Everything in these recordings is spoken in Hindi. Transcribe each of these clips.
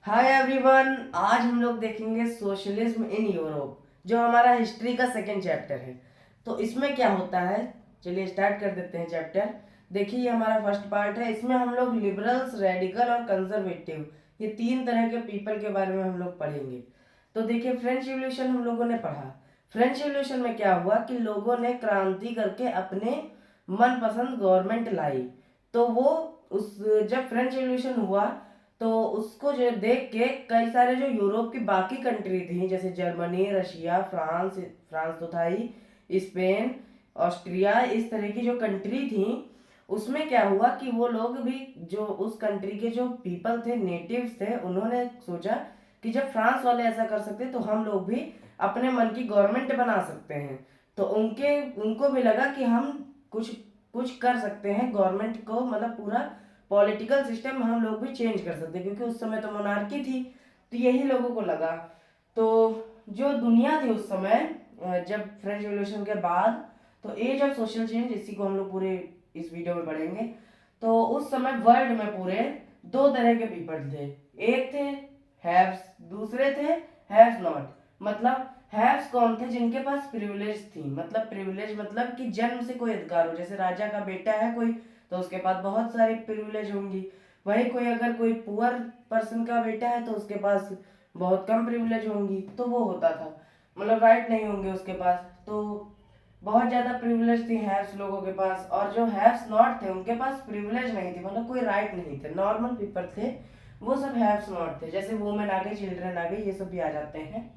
हाय एवरीवन, आज हम लोग देखेंगे सोशलिज्म इन यूरोप, जो हमारा हिस्ट्री का सेकंड चैप्टर है। तो इसमें क्या होता है, चलिए स्टार्ट कर देते हैं चैप्टर। देखिए, ये हमारा फर्स्ट पार्ट है। इसमें हम लोग लिबरल्स, रेडिकल और कंजर्वेटिव, ये तीन तरह के पीपल के बारे में हम लोग पढ़ेंगे। तो देखिए, फ्रेंच रिवॉल्यूशन हम लोगों ने पढ़ा। फ्रेंच रिवॉल्यूशन में क्या हुआ कि लोगों ने क्रांति करके अपने मनपसंद गवर्नमेंट लाई। तो वो उस जब फ्रेंच रिवॉल्यूशन हुआ तो उसको जो देख के कई सारे जो यूरोप की बाकी कंट्री थी, जैसे जर्मनी, रशिया, फ्रांस फ्रांस तो था ही, स्पेन, ऑस्ट्रिया, इस तरह की जो कंट्री थी, उसमें क्या हुआ कि वो लोग भी, जो उस कंट्री के जो पीपल थे, नेटिव्स थे, उन्होंने सोचा कि जब फ्रांस वाले ऐसा कर सकते तो हम लोग भी अपने मन की गवर्नमेंट बना सकते हैं। तो उनको भी लगा कि हम कुछ कुछ कर सकते हैं गवर्नमेंट को, मतलब पूरा पॉलिटिकल सिस्टम हम लोग भी चेंज कर सकते हैं, क्योंकि उस समय तो मोनार्की थी। तो यही लोगों को लगा। तो जो दुनिया थी उस समय, जब फ्रेंच रिवॉल्यूशन के बाद, तो एज ऑफ सोशल चेंज, इसी को हम लोग पूरे इस वीडियो में पढ़ेंगे। तो उस समय वर्ल्ड में पूरे दो तरह के पीपल थे। एक थे हैव्स, दूसरे थे हैव्स नॉट। मतलब हैव्स कौन थे? जिनके पास प्रिविलेज थी। मतलब प्रिविलेज मतलब कि जन्म से कोई अधिकार हो, जैसे राजा का बेटा है कोई, तो उसके पास बहुत सारी प्रिविलेज होंगी। वही कोई अगर कोई पुअर पर्सन का बेटा है तो उसके पास बहुत कम प्रिविलेज होंगी। तो वो होता था, मतलब राइट नहीं होंगे उसके पास। तो बहुत ज़्यादा प्रिविलेज थी हैव्स लोगों के पास, और जो हैव्स नॉट थे उनके पास प्रिविलेज नहीं थी, मतलब कोई राइट नहीं थे, नॉर्मल पीपल थे। वो सब हैव्स नॉट थे। जैसे वुमेन आ गई, चिल्ड्रन आ गई, ये सब भी आ जाते हैं।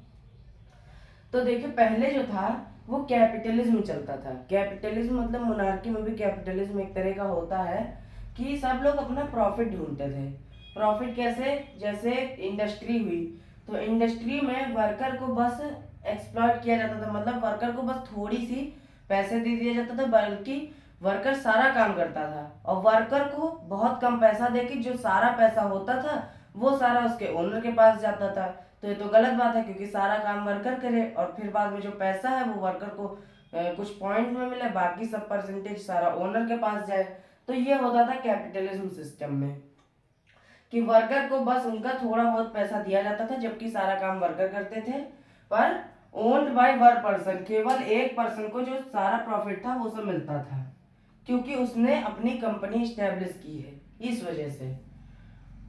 तो देखिए, पहले जो था वो कैपिटलिज्म चलता था। कैपिटलिज्म मतलब मोनार्की में भी कैपिटलिज्म एक तरह का होता है कि सब लोग अपना प्रॉफिट ढूंढते थे। प्रॉफिट कैसे? जैसे इंडस्ट्री हुई, तो इंडस्ट्री में वर्कर को बस एक्सप्लॉइट किया जाता था। मतलब वर्कर को बस थोड़ी सी पैसे दे दिया जाता था, बल्कि वर्कर सारा काम करता था, और वर्कर को बहुत कम पैसा देके जो सारा पैसा होता था वो सारा उसके ओनर के पास जाता था। तो ये तो गलत बात है, क्योंकि सारा काम वर्कर करे और फिर बाद में जो पैसा है वो वर्कर को कुछ पॉइंट में मिले, बाकी सब परसेंटेज सारा ओनर के पास जाए। तो ये होता था कैपिटलिज्म सिस्टम में, कि वर्कर को बस उनका थोड़ा बहुत पैसा दिया जाता था, जबकि सारा काम वर्कर करते थे। पर ओन्ड बाय वन पर्सन, केवल एक पर्सन को जो सारा प्रॉफिट था वो सब मिलता था, क्योंकि उसने अपनी कंपनी स्टैब्लिश की है, इस वजह से।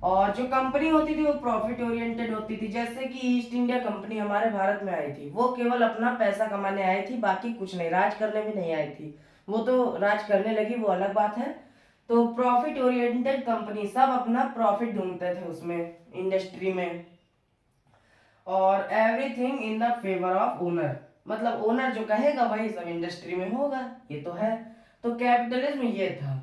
और जो कंपनी होती थी वो प्रॉफिट ओरिएंटेड होती थी। जैसे कि ईस्ट इंडिया कंपनी हमारे भारत में आई थी, वो केवल अपना पैसा कमाने आई थी, बाकी कुछ नहीं, राज करने भी नहीं आई थी। वो तो राज करने लगी, वो अलग बात है। तो प्रॉफिट ओरिएंटेड कंपनी, सब अपना प्रॉफिट ढूंढते थे उसमें, इंडस्ट्री में। और everything in the favour of owner, मतलब ओनर जो कहेगा वही सब इंडस्ट्री में होगा, ये तो है। तो कैपिटलिज्म ये था।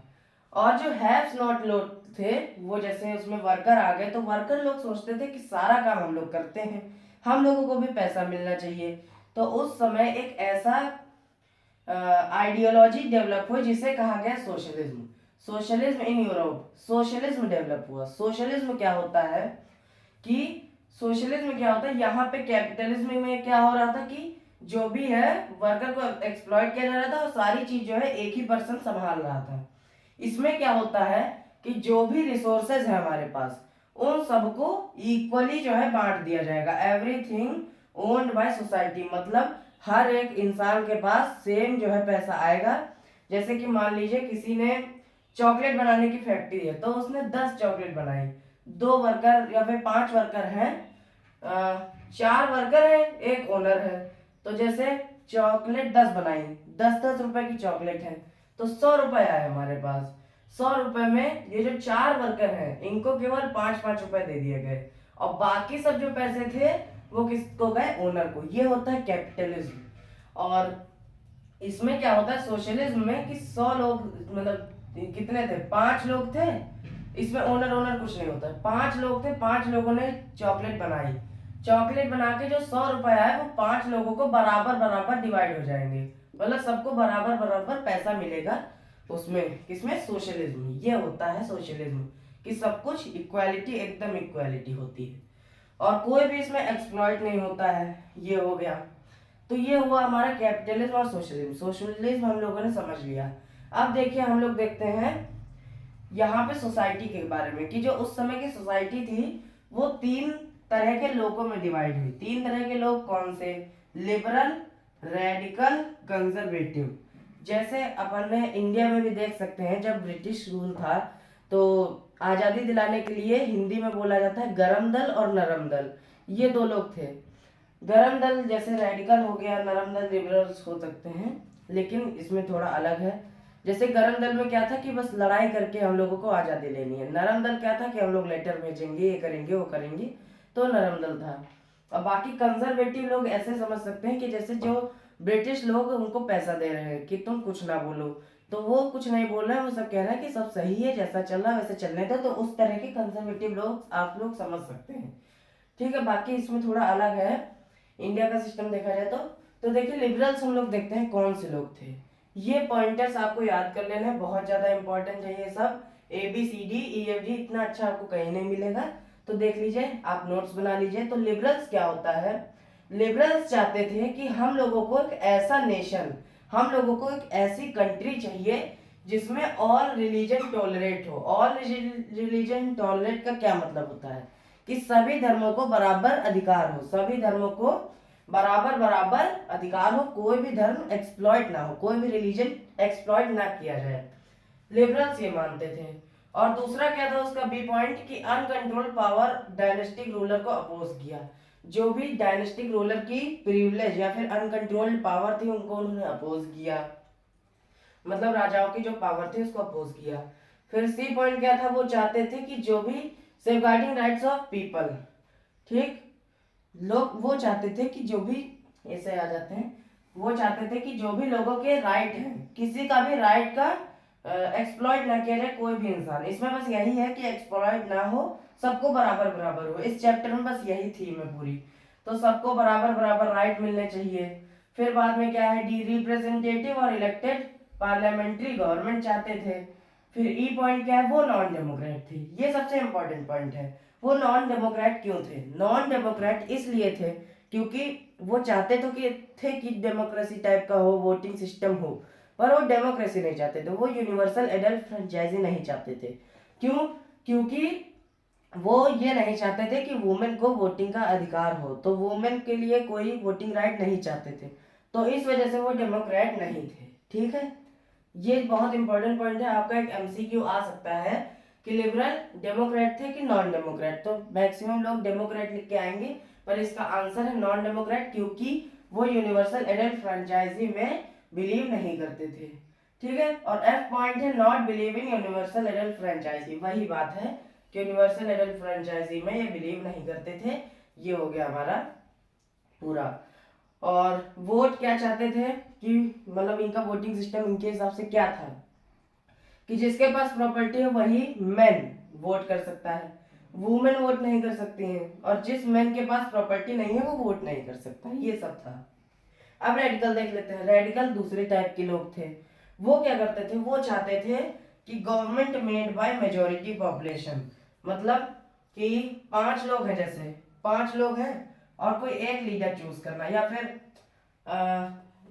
और जो हैव्स नॉट लोग थे, वो जैसे उसमें वर्कर आ गए, तो वर्कर लोग सोचते थे कि सारा काम हम लोग करते हैं, हम लोगों को भी पैसा मिलना चाहिए। तो उस समय एक ऐसा आइडियोलॉजी डेवलप हुई जिसे कहा गया socialism. Socialism in Europe, socialism develop हुआ। सोशलिज्म क्या होता है कि सोशलिज्म क्या होता है, यहाँ पे कैपिटलिज्म में क्या हो रहा था कि जो भी है वर्कर को एक्सप्लॉइट किया जा रहा था, और सारी चीज जो है एक ही पर्सन संभाल रहा था। इसमें क्या होता है कि जो भी रिसोर्सेज है हमारे पास, उन सबको इक्वली जो है बांट दिया जाएगा। एवरीथिंग ओन्ड बाय सोसाइटी, मतलब हर एक इंसान के पास सेम जो है पैसा आएगा। जैसे कि मान लीजिए किसी ने चॉकलेट बनाने की फैक्ट्री है, तो उसने 10 चॉकलेट बनाई। दो वर्कर या फिर 5 वर्कर हैं, 4 वर्कर है, एक ओनर है। तो जैसे चॉकलेट 10 बनाई, 10-10 रुपए की चॉकलेट है, तो 100 रुपए आए हमारे पास। 100 रुपए में ये जो 4 वर्कर हैं इनको केवल 5-5 रुपए दे दिए गए, और बाकी सब जो पैसे थे वो किसको गए? ओनर को। ये होता है कैपिटलिज्म। और इसमें क्या होता है सोशलिज्म में कि 100 लोग, मतलब कितने थे? 5 लोग थे। इसमें ओनर ओनर कुछ नहीं होता। 5 लोग थे, 5 लोगों ने चॉकलेट बनाई। चॉकलेट बना के जो 100 रुपए आए वो 5 लोगों को बराबर बराबर डिवाइड हो जाएंगे, मतलब सबको बराबर बराबर पैसा मिलेगा। उसमें किसमें? सोशलिज्म। ये होता है सोशलिज्म, कि सब कुछ इक्वालिटी, एकदम इक्वालिटी होती है, और कोई भी इसमें एक्सप्लॉइट नहीं होता है। ये हो गया। तो ये हुआ हमारा कैपिटलिज्म और सोशलिज्म। सोशलिज्म हम लोगों ने समझ लिया। अब देखिए, हम लोग देखते हैं यहाँ पे सोसाइटी के बारे में, कि जो उस समय की सोसाइटी थी वो 3 तरह के लोगों में डिवाइड हुई। 3 तरह के लोग कौन से? Liberal, radical, conservative. जैसे अपन ने इंडिया में भी देख सकते हैं, जब ब्रिटिश रूल था तो आज़ादी दिलाने के लिए हिंदी में बोला जाता है गरम दल और नरम दल, ये 2 लोग थे। गरम दल जैसे रेडिकल हो गया, नरम दल लिबरल्स हो सकते हैं, लेकिन इसमें थोड़ा अलग है। जैसे गरम दल में क्या था कि बस लड़ाई करके हम लोगों को आज़ादी लेनी है। नरम दल क्या था कि हम लोग लेटर भेजेंगे, ये करेंगे वो करेंगे, तो नरम दल था। और बाकी कंजर्वेटिव लोग ऐसे समझ सकते हैं कि जैसे जो ब्रिटिश लोग उनको पैसा दे रहे हैं कि तुम कुछ ना बोलो, तो वो कुछ नहीं बोल रहे हैं, वो सब कह रहे हैं कि सब सही है, जैसा चल रहा है वैसे चलने दो। तो उस तरह के कंजर्वेटिव लोग आप लोग समझ सकते हैं। ठीक है, बाकी इसमें थोड़ा अलग है इंडिया का सिस्टम देखा जाए तो देखिए लिबरल्स हम लोग देखते हैं कौन से लोग थे। ये पॉइंटर्स आपको याद कर लेना है, बहुत ज्यादा इंपॉर्टेंट है ये सब। ABCDEFG इतना अच्छा आपको कहीं नहीं मिलेगा, तो देख लीजिए, आप नोट्स बना लीजिए। तो लिबरल्स क्या होता है? लिबरल्स चाहते थे कि हम लोगों को एक ऐसा नेशन, हम लोगों को एक ऐसी कंट्री चाहिए जिसमें ऑल रिलीजन टॉलरेट हो। ऑल रिलीजन टॉलरेट का क्या मतलब होता है? कि सभी धर्मों को बराबर अधिकार हो, सभी धर्मों को बराबर बराबर अधिकार हो, कोई भी धर्म एक्सप्लॉइट ना हो, कोई भी रिलीजन एक्सप्लॉइट ना किया जाए। लिबरल्स ये मानते थे। और दूसरा क्या था उसका बी पॉइंट, कि अनकंट्रोल्ड पावर डायनेस्टिक रूलर को अपोज किया। जो भी डायनेस्टिक रूलर की प्रिविलेज या फिर अनकंट्रोल्ड पावर थी उनको उन्होंने अपोज किया, मतलब राजाओं की जो पावर थी उसको अपोज किया। फिर सी पॉइंट क्या था? वो चाहते थे कि जो भी सेफगार्डिंग राइट्स ऑफ पीपल, ठीक, लोग वो चाहते थे कि जो भी, ऐसे आ जाते हैं, वो चाहते थे कि जो भी लोगों के राइट हैं, किसी का भी राइट का एक्सप्लॉइट ना किया जाए, कोई भी इंसान। इसमें बस यही है कि एक्सप्लॉइट ना हो, सबको बराबर बराबर हो। इस चैप्टर में बस यही थीम है पूरी, तो सबको बराबर बराबर राइट मिलने चाहिए। फिर बाद में क्या है, डी रिप्रेजेंटेटिव और इलेक्टेड पार्लियामेंट्री गवर्नमेंट चाहते थे। फिर ई पॉइंट क्या है? वो नॉन डेमोक्रेट थे। ये सबसे इंपॉर्टेंट पॉइंट है। वो नॉन डेमोक्रेट क्यों थे? नॉन डेमोक्रेट इसलिए थे क्योंकि वो चाहते तो कि थे कि डेमोक्रेसी टाइप का हो, वोटिंग सिस्टम हो, पर वो डेमोक्रेसी नहीं चाहते थे, वो यूनिवर्सल एडल्ट फ्रेंचाइजी नहीं चाहते थे। क्यों? क्योंकि वो ये नहीं चाहते थे कि वुमेन को वोटिंग का अधिकार हो, तो वुमेन के लिए कोई वोटिंग राइट नहीं चाहते थे, तो इस वजह से वो डेमोक्रेट नहीं थे। ठीक है, ये बहुत इंपॉर्टेंट पॉइंट है, आपका एक MCQ आ सकता है कि लिबरल डेमोक्रेट थे कि नॉन डेमोक्रेट। तो मैक्सिमम लोग डेमोक्रेट लिख के आएंगे, पर इसका आंसर है नॉन डेमोक्रेट, क्योंकि वो यूनिवर्सल एडल्ट फ्रेंचाइजी में बिलीव नहीं करते थे। ठीक है, और F पॉइंट है not believe in universal adult franchise. वही बात है कि यूनिवर्सल एडल्ट फ्रेंचाइजी में ये बिलीव नहीं करते थे। ये हो गया हमारा पूरा। और वोट क्या चाहते थे कि मतलब इनका वोटिंग सिस्टम इनके हिसाब से क्या था कि जिसके पास प्रॉपर्टी है वही मैन वोट कर सकता है, वुमेन वोट नहीं कर सकती हैं, और जिस मैन के पास प्रॉपर्टी नहीं है वो वोट नहीं कर सकता। ये सब था। अब रेडिकल देख लेते हैं। रेडिकल दूसरे टाइप के लोग थे। वो क्या करते थे? वो चाहते थे कि government made by majority population, मतलब कि 5 लोग हैं, जैसे 5 लोग हैं और कोई एक लीडर चूज करना, या फिर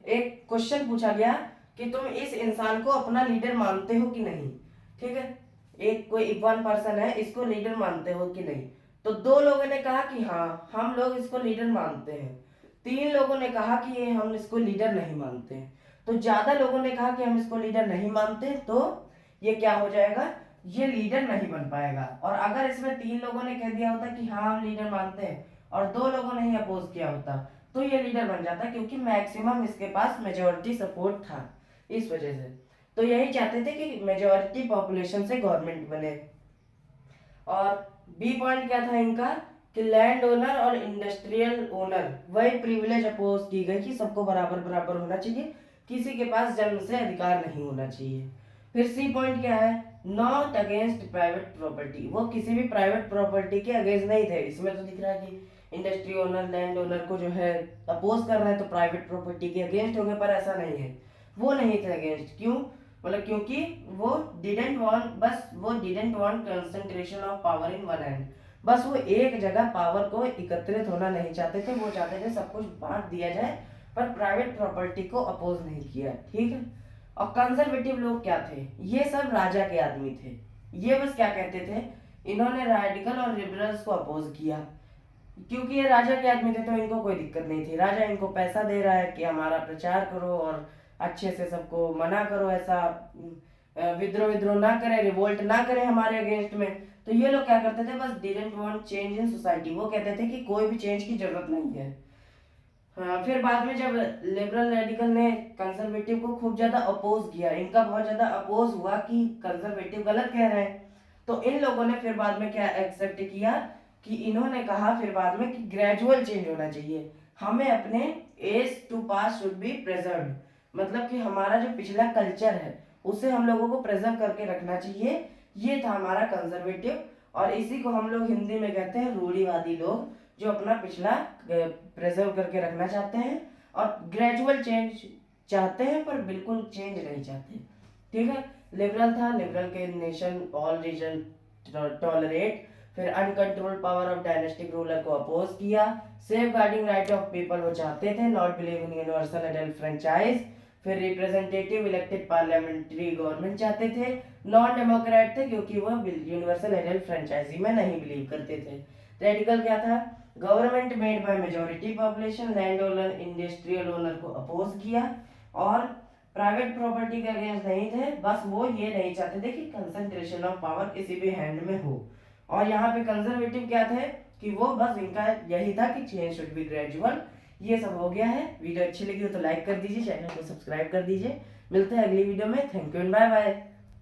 एक क्वेश्चन पूछा गया कि तुम इस इंसान को अपना लीडर मानते हो कि नहीं। ठीक है, एक कोई वन पर्सन है, इसको लीडर मानते हो कि नहीं? तो 2 लोगों ने कहा कि हाँ हम लोग इसको लीडर मानते हैं, 3 लोगों ने कहा कि ये हम इसको लीडर नहीं मानते हैं। तो ज्यादा लोगों ने कहा कि हम इसको लीडर नहीं मानते, तो ये क्या हो जाएगा? ये लीडर नहीं बन पाएगा। और अगर इसमें 3 लोगों ने कह दिया होता कि हाँ हम लीडर मानते हैं और 2 लोगों ने ही अपोज किया होता, तो ये लीडर बन जाता, क्योंकि मैक्सिमम इसके पास मेजोरिटी सपोर्ट था, इस वजह से। तो यही चाहते थे कि मेजोरिटी पॉपुलेशन से गवर्नमेंट बने। और बी पॉइंट क्या था इनका कि लैंड ओनर और इंडस्ट्रियल ओनर वही प्रिविलेज अपोज की गई कि सबको बराबर बराबर होना चाहिए, किसी के पास जन्म से अधिकार नहीं होना चाहिए। फिर सी पॉइंट क्या है? नॉट अगेंस्ट प्राइवेट प्रॉपर्टी, वो किसी भी प्राइवेट प्रॉपर्टी के अगेंस्ट नहीं थे। इसमें तो दिख रहा है कि इंडस्ट्री ओनर लैंड ओनर को जो है अपोज कर रहे हैं, तो प्राइवेट प्रॉपर्टी के अगेंस्ट होंगे, पर ऐसा नहीं है, वो नहीं थे अगेंस्ट। क्यों? मतलब क्योंकि वो didn't want concentration of power in one hand, बस वो एक जगह पावर को एकत्रित होना नहीं चाहते थे, वो चाहते थे सब कुछ बांट दिया जाए, पर प्राइवेट प्रॉपर्टी को अपोज नहीं किया। ठीक है, और कंजर्वेटिव लोग क्या थे? ये सब राजा के आदमी थे। ये बस क्या कहते थे इन्होंने रेडिकल और लिबरल्स को अपोज किया, क्योंकि ये राजा के आदमी थे तो इनको कोई दिक्कत नहीं थी। राजा इनको पैसा दे रहा है कि हमारा प्रचार करो और अच्छे से सबको मना करो, ऐसा विद्रोह विद्रोह ना करें, रिवोल्ट ना करें हमारे अगेंस्ट में। तो ये लोग क्या करते थे, बस didn't want change in society. वो कहते थे कि कोई भी चेंज की जरूरत नहीं है। हाँ, फिर बाद में जब लिबरल रेडिकल ने कंजर्वेटिव को खूब ज्यादा अपोज किया, इनका बहुत ज्यादा अपोज हुआ कि कंजर्वेटिव गलत कह रहे हैं, तो इन लोगों ने फिर बाद में क्या एक्सेप्ट किया कि इन्होंने कहा फिर बाद में कि ग्रेजुअल चेंज होना चाहिए, हमें अपने age to pass should be preserved, मतलब कि हमारा जो पिछला कल्चर है उसे हम लोगों को प्रिजर्व करके रखना चाहिए। ये था हमारा कंजर्वेटिव, और इसी को हम लोग हिंदी में कहते हैं रूढ़िवादी लोग, जो अपना पिछला प्रिजर्व करके रखना चाहते हैं और ग्रेजुअल चेंज चाहते हैं, पर बिल्कुल चेंज नहीं चाहते। ठीक है, लिबरल था, लिबरल के नेशन ऑल रीजन टॉलरेट, फिर uncontrolled power of dynastic ruler को अपोज किया, safeguarding right of people वो चाहते थे, not believe in universal adult franchise, फिर रिप्रेजेंटेटिव इलेक्टेड पार्लियामेंट्री गवर्नमेंट चाहते थे, नॉन डेमोक्रेट थे क्योंकि वो यूनिवर्सल एडल्ट फ्रेंचाइजी में नहीं बिलीव करते थे। रेडिकल क्या था, government made by majority population, land owner industrial owner को अपोज किया, और प्राइवेट प्रॉपर्टी के अगेंस्ट नहीं थे, बस वो ये नहीं चाहते थे कि कंसंट्रेशन ऑफ पावर किसी भी हैंड में हो। और यहाँ पे कंजर्वेटिव क्या थे कि वो बस इनका यही था कि चेंज शुड बी ग्रेजुअल। ये सब हो गया है। वीडियो अच्छी लगी हो तो लाइक कर दीजिए, चैनल को सब्सक्राइब कर दीजिए। मिलते हैं अगली वीडियो में। Thank you and bye bye.